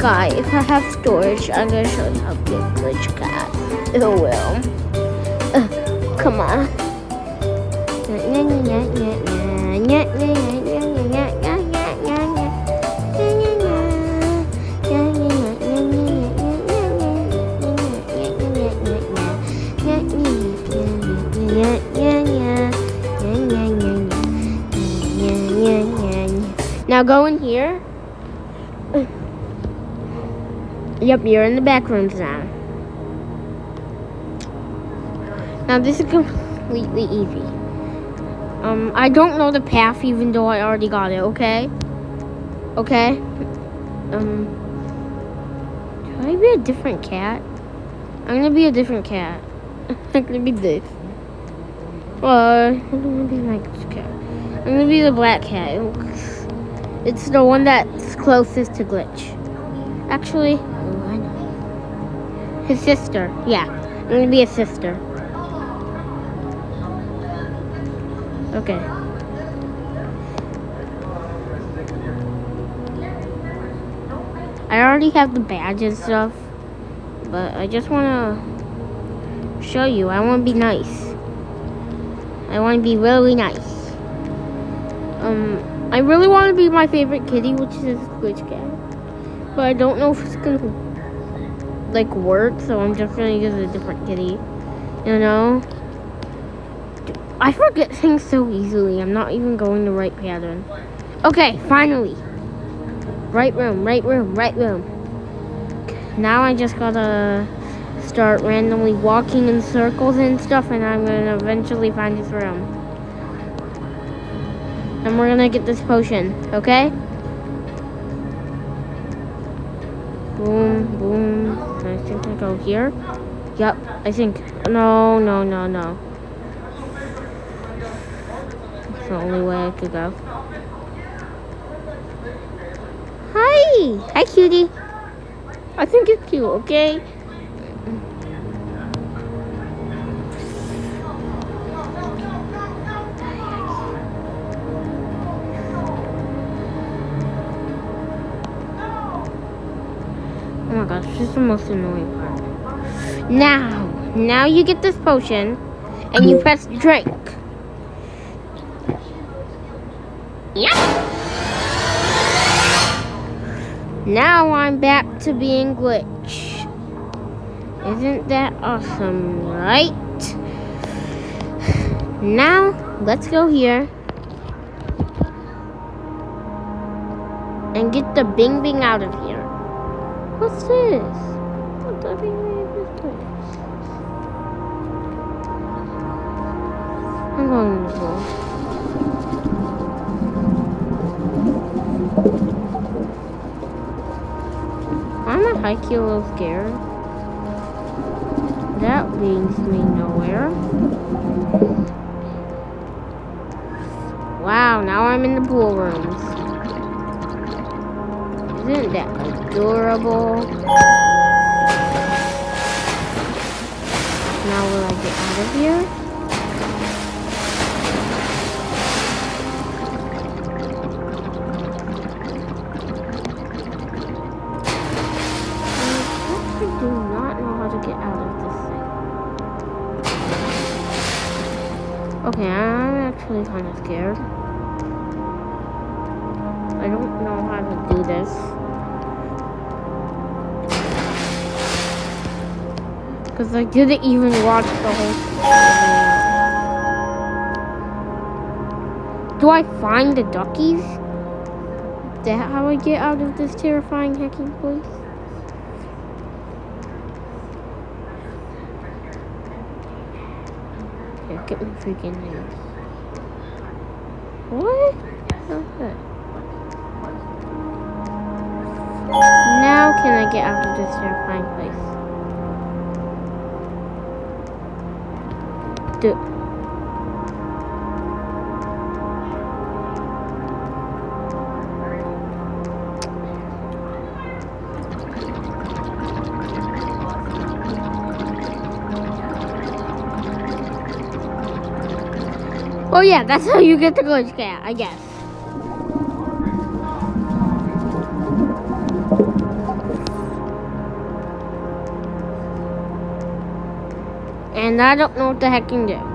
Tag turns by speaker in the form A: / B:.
A: Sky. If I have storage, I'm gonna show you how to get glitch cat. It will. Come on. Now go in here. Yep, you're in the back rooms now. Now this is completely easy. I don't know the path even though I already got it, okay? Okay? Should I be a different cat? I'm gonna be a different cat. I'm gonna be this. I'm gonna be like this cat. I'm gonna be the black cat. It's the one that's closest to glitch. Actually, I know. His sister. Yeah, I'm gonna be a sister. Okay. I already have the badge and stuff, but I just wanna show you. I wanna be nice. I wanna be really nice. I really want to be my favorite kitty, which is glitch cat, but I don't know if it's gonna like work, so I'm just gonna use a different kitty. You know, I forget things so easily. I'm not even going the right pattern. Okay, finally, right room, right room, right room. Now I just gotta start randomly walking in circles and stuff, and I'm gonna eventually find this room. And we're gonna get this potion, okay? Boom, boom. I think I go here. Yep, I think. No. That's the only way I could go. Hi, cutie. I think it's cute, okay? Oh my gosh, this is the most annoying part. Now you get this potion, and you press drink. Yep. Now I'm back to being glitch. Isn't that awesome, right? Now, let's go here. And get the Bing Bing out of here. What's this? What the Bing Bing is this place? I'm going to the pool. I'm a high-key a little scared. That leads me nowhere. Wow, now I'm in the pool rooms. Isn't that adorable? Now will I get out of here? I do not know how to get out of this thing. Okay, I'm actually kind of scared. I don't know how to do this. Because I didn't even watch the whole thing. Do I find the duckies? Is that how I get out of this terrifying hacking place? Here, get me freaking names. What? Okay. Now can I get out of this terrifying place? Oh yeah, that's how you get the glitch cat, I guess. And I don't know what the heck I can do.